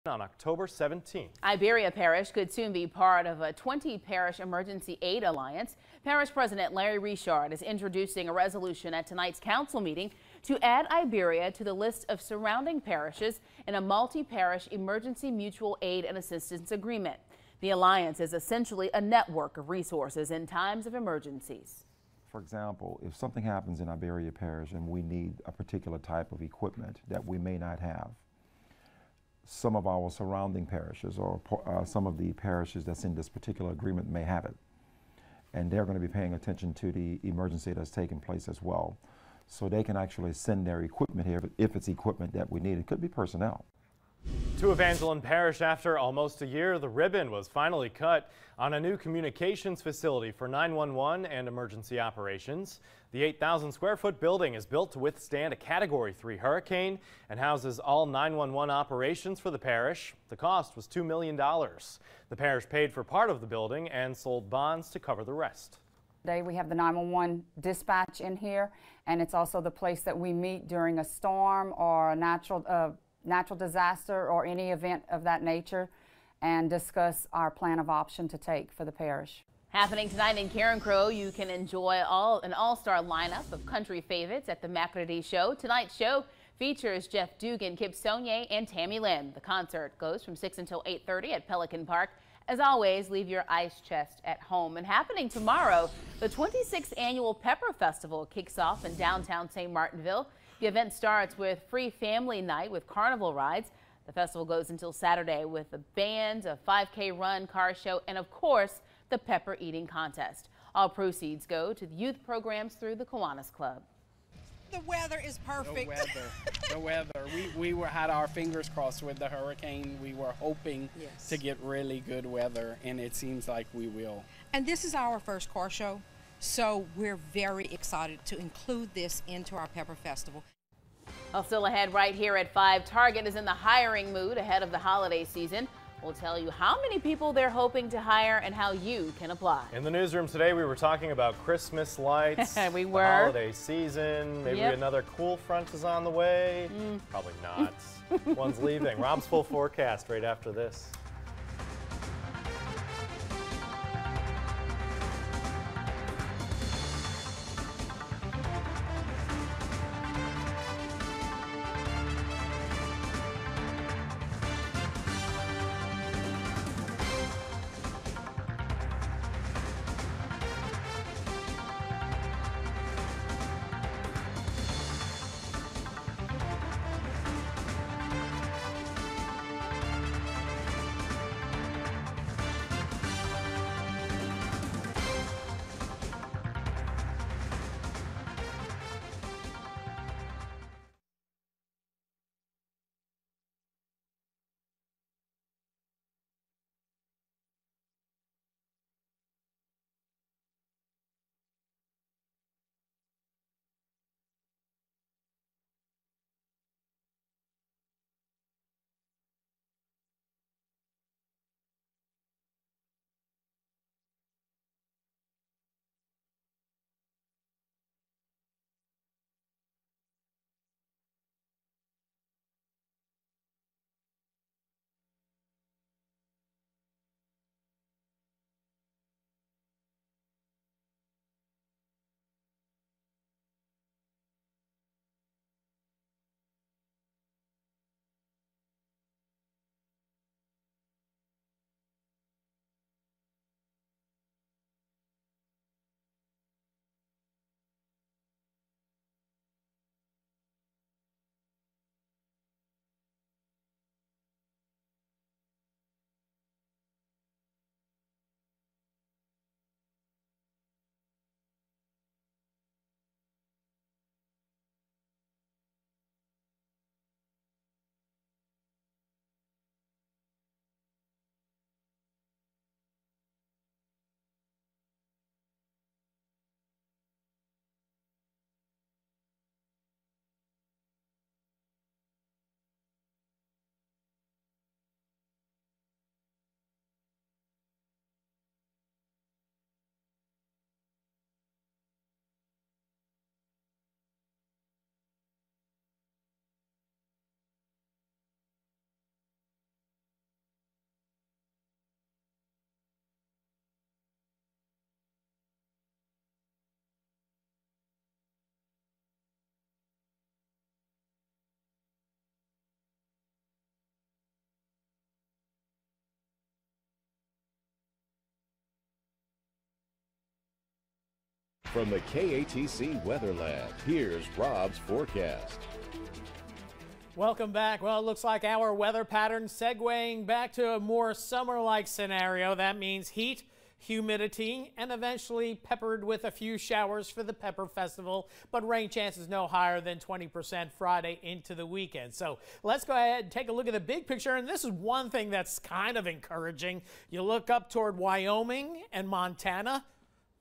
on October 17th. Iberia Parish could soon be part of a 20-parish emergency aid alliance. Parish President Larry Richard is introducing a resolution at tonight's council meeting to add Iberia to the list of surrounding parishes in a multi-parish emergency mutual aid and assistance agreement. The alliance is essentially a network of resources in times of emergencies. For example, if something happens in Iberia Parish and we need a particular type of equipment that we may not have, some of our surrounding parishes or some of the parishes that's in this particular agreement may have it. And they're going to be paying attention to the emergency that's taking place as well. So they can actually send their equipment here if it's equipment that we need. It could be personnel. To Evangeline Parish, after almost a year, the ribbon was finally cut on a new communications facility for 911 and emergency operations. The 8,000 square foot building is built to withstand a Category 3 hurricane and houses all 911 operations for the parish. The cost was $2 million. The parish paid for part of the building and sold bonds to cover the rest. Today we have the 911 dispatch in here, and it's also the place that we meet during a storm or a natural disaster or any event of that nature, and discuss our plan of option to take for the parish. Happening tonight in Karen Crow, you can enjoy an all-star lineup of country favorites at the McAdee Show. Tonight's show features Jeff Dugan, Kip Sonnier, and Tammy Lynn. The concert goes from 6 until 8:30 at Pelican Park. As always, leave your ice chest at home. And happening tomorrow, the 26th annual Pepper Festival kicks off in downtown St. Martinville. The event starts with free family night with carnival rides. The festival goes until Saturday with a band, a 5K run, car show, and of course, the pepper eating contest. All proceeds go to the youth programs through the Kiwanis Club. The weather is perfect. The weather. We had our fingers crossed with the hurricane. We were hoping to get really good weather, and it seems like we will. And this is our first car show, so we're very excited to include this into our Pepper Festival. Well, still ahead right here at 5, Target is in the hiring mood ahead of the holiday season. We'll tell you how many people they're hoping to hire and how you can apply. In the newsroom today, we were talking about Christmas lights, we were. The holiday season, maybe another cool front is on the way. Probably not. One's leaving. Rob's full forecast right after this. From the KATC Weather Lab, here's Rob's forecast. Welcome back. Well, it looks like our weather pattern segueing back to a more summer-like scenario. That means heat, humidity, and eventually peppered with a few showers for the Pepper Festival, but rain chances no higher than 20% Friday into the weekend. So let's go ahead and take a look at the big picture, and this is one thing that's kind of encouraging. You look up toward Wyoming and Montana,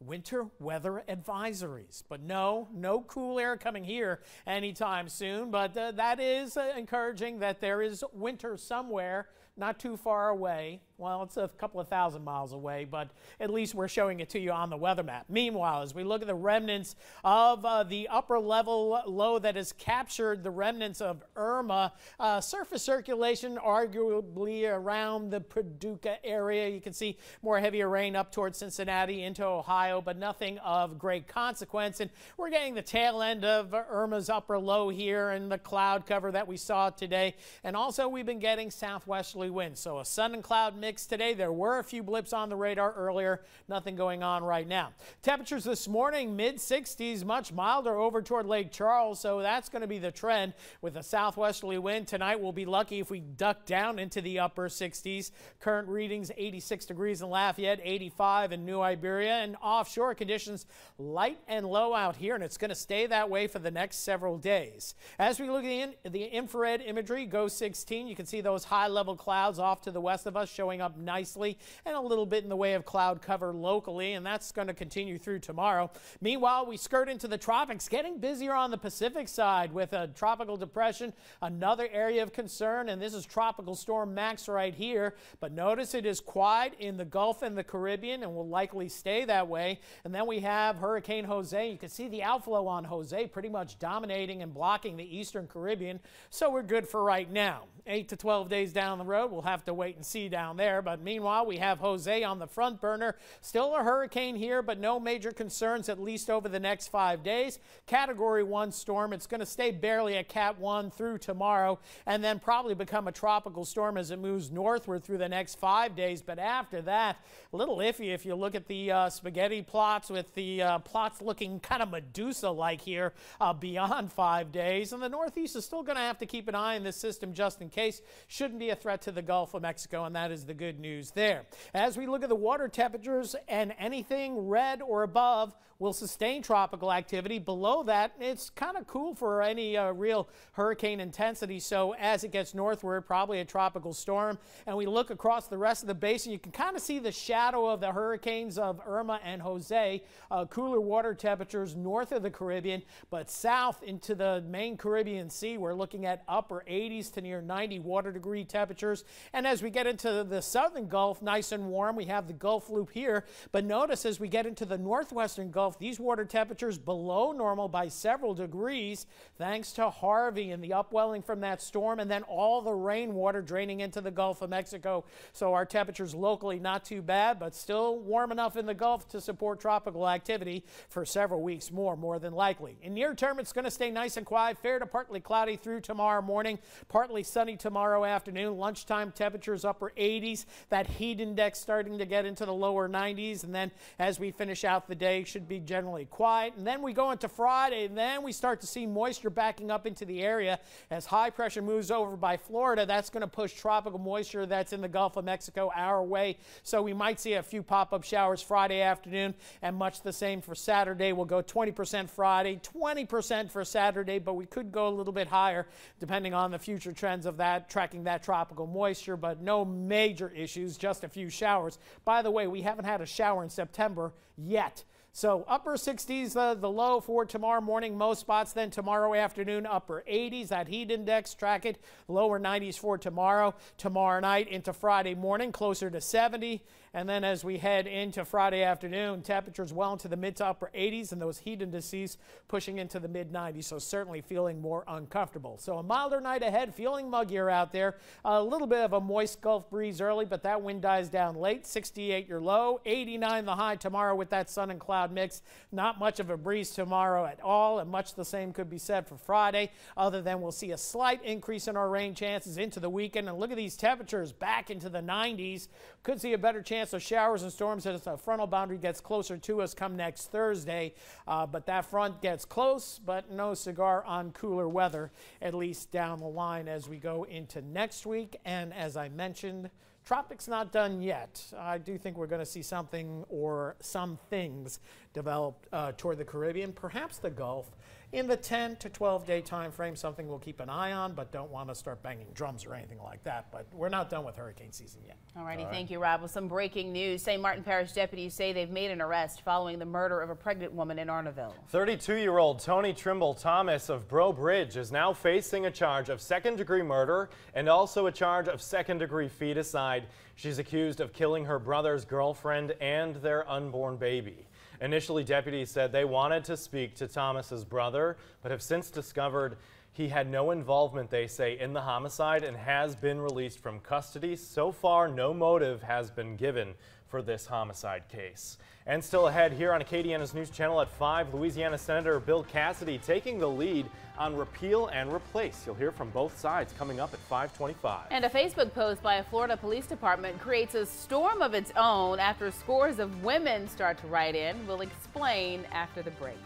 winter weather advisories, but no cool air coming here anytime soon, but that is encouraging that there is winter somewhere not too far away. Well, it's a couple of thousand miles away, but at least we're showing it to you on the weather map. Meanwhile, as we look at the remnants of the upper level low that has captured the remnants of Irma, surface circulation arguably around the Paducah area. You can see more heavier rain up towards Cincinnati into Ohio, but nothing of great consequence. And we're getting the tail end of Irma's upper low here and the cloud cover that we saw today. And also we've been getting southwesterly winds. So a sun and cloud mix today. There were a few blips on the radar earlier. Nothing going on right now. Temperatures this morning, mid-60s, much milder over toward Lake Charles. So that's going to be the trend with a southwesterly wind. Tonight we'll be lucky if we duck down into the upper 60s. Current readings 86 degrees in Lafayette, 85 in New Iberia, and offshore conditions light and low out here, and it's going to stay that way for the next several days. As we look at the infrared imagery, GOES 16, you can see those high-level clouds off to the west of us showing up nicely, and a little bit in the way of cloud cover locally, and that's going to continue through tomorrow. Meanwhile, we skirt into the tropics, getting busier on the Pacific side with a tropical depression, another area of concern, and this is Tropical Storm Max right here. But notice it is quiet in the Gulf and the Caribbean and will likely stay that way. And then we have Hurricane Jose. You can see the outflow on Jose pretty much dominating and blocking the eastern Caribbean, so we're good for right now. 8 to 12 days down the road, we'll have to wait and see down there. But meanwhile, we have Jose on the front burner. Still a hurricane here, but no major concerns, at least over the next 5 days. Category 1 storm. It's going to stay barely a Cat 1 through tomorrow, and then probably become a tropical storm as it moves northward through the next 5 days. But after that, a little iffy if you look at the spaghetti plots, with the plots looking kind of Medusa-like here beyond 5 days. And the Northeast is still going to have to keep an eye on this system just in case. Shouldn't be a threat to the Gulf of Mexico, and that is the good news there. As we look at the water temperatures, and anything red or above will sustain tropical activity. Below that, it's kind of cool for any real hurricane intensity. So as it gets northward, probably a tropical storm. And we look across the rest of the basin, you can kind of see the shadow of the hurricanes of Irma and Jose. Cooler water temperatures north of the Caribbean, but south into the main Caribbean Sea, we're looking at upper 80s to near 90 water degree temperatures. And as we get into the southern Gulf, nice and warm, we have the Gulf Loop here. But notice as we get into the northwestern Gulf, these water temperatures below normal by several degrees, thanks to Harvey and the upwelling from that storm, and then all the rainwater draining into the Gulf of Mexico. So our temperatures locally not too bad, but still warm enough in the Gulf to support tropical activity for several weeks more than likely. In near term, it's going to stay nice and quiet, fair to partly cloudy through tomorrow morning, partly sunny tomorrow afternoon. Lunchtime temperatures upper 80s, that heat index starting to get into the lower 90s, and then as we finish out the day, should be generally quiet. And then we go into Friday, and then we start to see moisture backing up into the area as high pressure moves over by Florida. That's going to push tropical moisture that's in the Gulf of Mexico our way. So we might see a few pop-up showers Friday afternoon, and much the same for Saturday. We'll go 20% Friday, 20% for Saturday, but we could go a little bit higher depending on the future trends of that, tracking that tropical moisture, but no major issues, just a few showers. By the way, we haven't had a shower in September yet. So upper 60s, the low for tomorrow morning, most spots. Then tomorrow afternoon, upper 80s, that heat index, track it. Lower 90s for tomorrow. Tomorrow night into Friday morning, closer to 70. And then as we head into Friday afternoon, temperatures well into the mid to upper 80s, and those heat indices pushing into the mid 90s. So certainly feeling more uncomfortable. So a milder night ahead, feeling muggier out there. A little bit of a moist Gulf breeze early, but that wind dies down late. 68 your low, 89 the high tomorrow with that sun and cloud cloud mix. Not much of a breeze tomorrow at all, and much the same could be said for Friday, other than we'll see a slight increase in our rain chances into the weekend. And look at these temperatures back into the 90s. Could see a better chance of showers and storms as the frontal boundary gets closer to us come next Thursday. But that front gets close, but no cigar on cooler weather, at least down the line as we go into next week. And as I mentioned, tropics not done yet. I do think we're going to see something or some things develop toward the Caribbean, perhaps the Gulf, in the 10 to 12 day time frame. Something we'll keep an eye on, but don't want to start banging drums or anything like that. But we're not done with hurricane season yet. All righty, thank you, Rob. With some breaking news, St. Martin Parish deputies say they've made an arrest following the murder of a pregnant woman in Arnaville. 32-year-old Tony Trimble Thomas of Breaux Bridge is now facing a charge of second-degree murder and also a charge of second-degree feticide. She's accused of killing her brother's girlfriend and their unborn baby. Initially, deputies said they wanted to speak to Thomas's brother, but have since discovered he had no involvement, they say, in the homicide and has been released from custody. So far, no motive has been given for this homicide case. And still ahead here on Acadiana's News Channel at 5, Louisiana Senator Bill Cassidy taking the lead on repeal and replace. You'll hear from both sides coming up at 5:25. And a Facebook post by a Florida police department creates a storm of its own after scores of women start to write in. We'll explain after the break.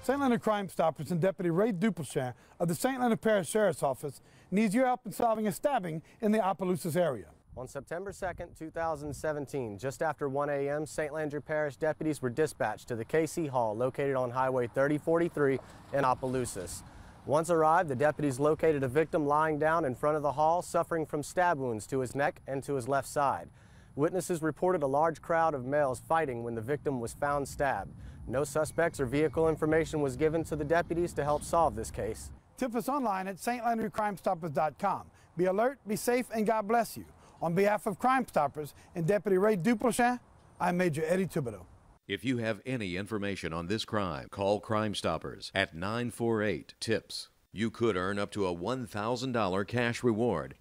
St. Leonard Crime Stoppers and Deputy Ray Duplechamp of the St. Leonard Parish Sheriff's Office needs your help in solving a stabbing in the Opelousas area. On September 2nd, 2017, just after 1 a.m., St. Landry Parish deputies were dispatched to the KC Hall located on Highway 3043 in Opelousas. Once arrived, the deputies located a victim lying down in front of the hall, suffering from stab wounds to his neck and to his left side. Witnesses reported a large crowd of males fighting when the victim was found stabbed. No suspects or vehicle information was given to the deputies to help solve this case. Tip us online at stlandrycrimestoppers.com. Be alert, be safe, and God bless you. On behalf of Crime Stoppers and Deputy Ray Duplechamp, I'm Major Eddie Thibodeau. If you have any information on this crime, call Crime Stoppers at 948-TIPS. You could earn up to a $1,000 cash reward.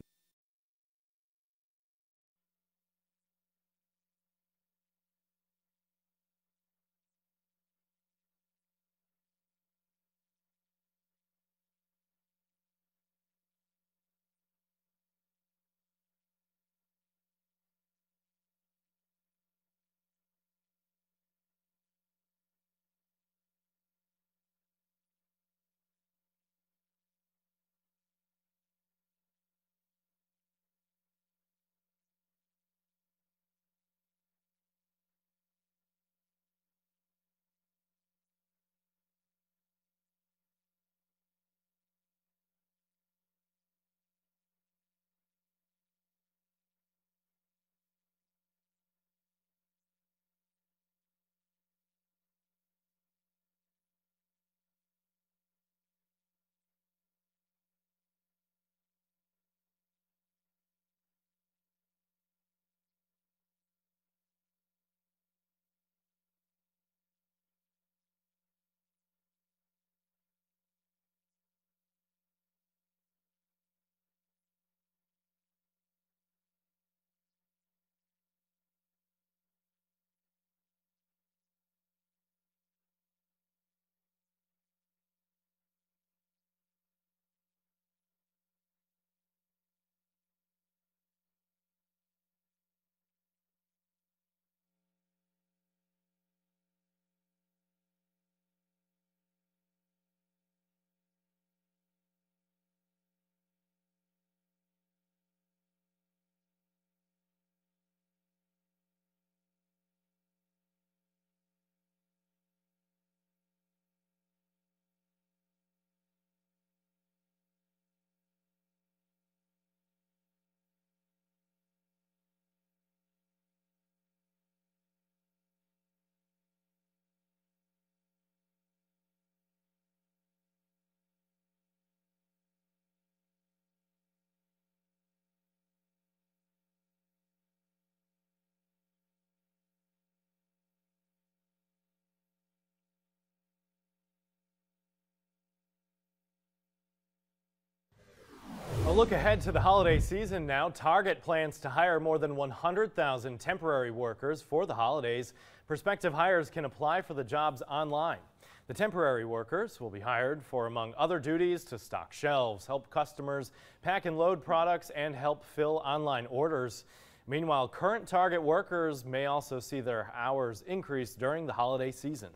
look ahead to the holiday season now. Target plans to hire more than 100,000 temporary workers for the holidays. Prospective hires can apply for the jobs online. The temporary workers will be hired for, among other duties, to stock shelves, help customers pack and load products, and help fill online orders. Meanwhile, current Target workers may also see their hours increase during the holiday season.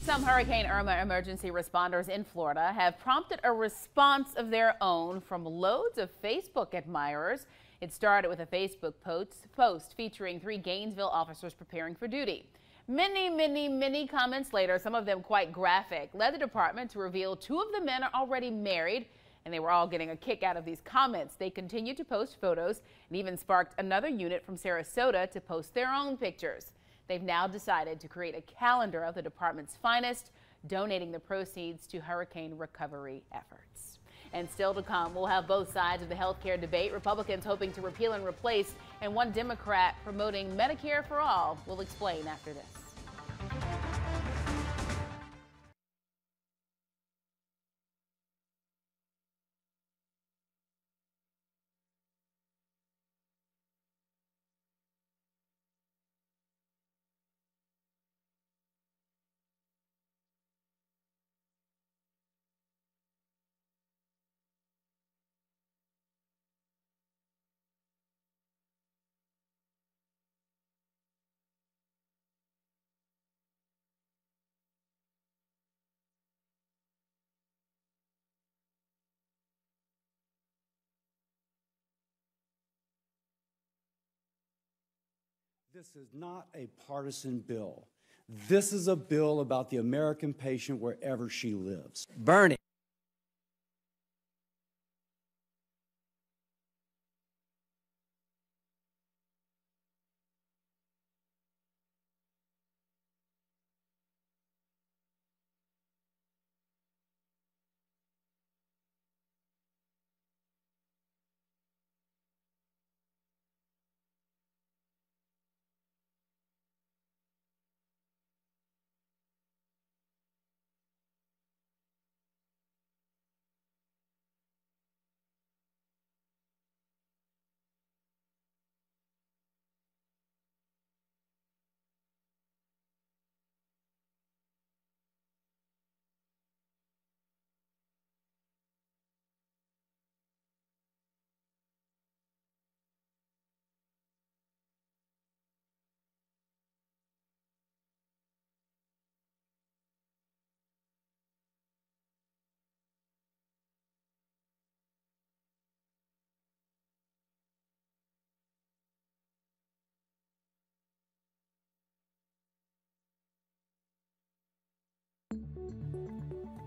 Some Hurricane Irma emergency responders in Florida have prompted a response of their own from loads of Facebook admirers. It started with a Facebook post featuring 3 Gainesville officers preparing for duty. Many comments later, some of them quite graphic, led the department to reveal 2 of the men are already married, and they were all getting a kick out of these comments. They continued to post photos and even sparked another unit from Sarasota to post their own pictures. They've now decided to create a calendar of the department's finest, donating the proceeds to hurricane recovery efforts. And still to come, we'll have both sides of the health care debate. Republicans hoping to repeal and replace, and one Democrat promoting Medicare for all. We'll explain after this. This is not a partisan bill. This is a bill about the American patient wherever she lives. Bernie.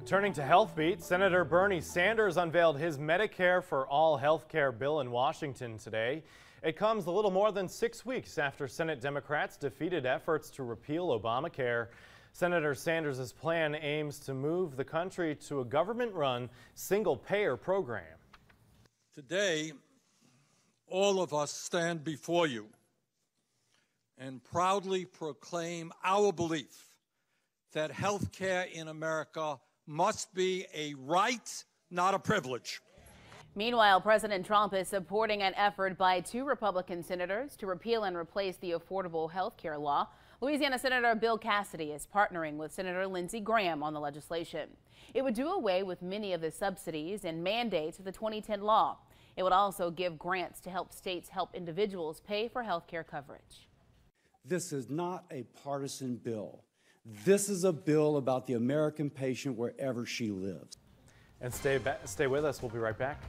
Turning to Health Beat, Senator Bernie Sanders unveiled his Medicare for All health care bill in Washington today. It comes a little more than 6 weeks after Senate Democrats defeated efforts to repeal Obamacare. Senator Sanders' plan aims to move the country to a government-run, single-payer program. Today, all of us stand before you and proudly proclaim our belief that health care in America must be a right, not a privilege. Meanwhile, President Trump is supporting an effort by 2 Republican senators to repeal and replace the Affordable Health Care law. Louisiana Senator Bill Cassidy is partnering with Senator Lindsey Graham on the legislation. It would do away with many of the subsidies and mandates of the 2010 law. It would also give grants to help states help individuals pay for health care coverage. This is not a partisan bill. This is a bill about the American patient wherever she lives. And stay with us. We'll be right back.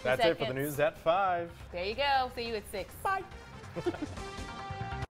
That's it for the news at 5. There you go. See you at 6. Bye.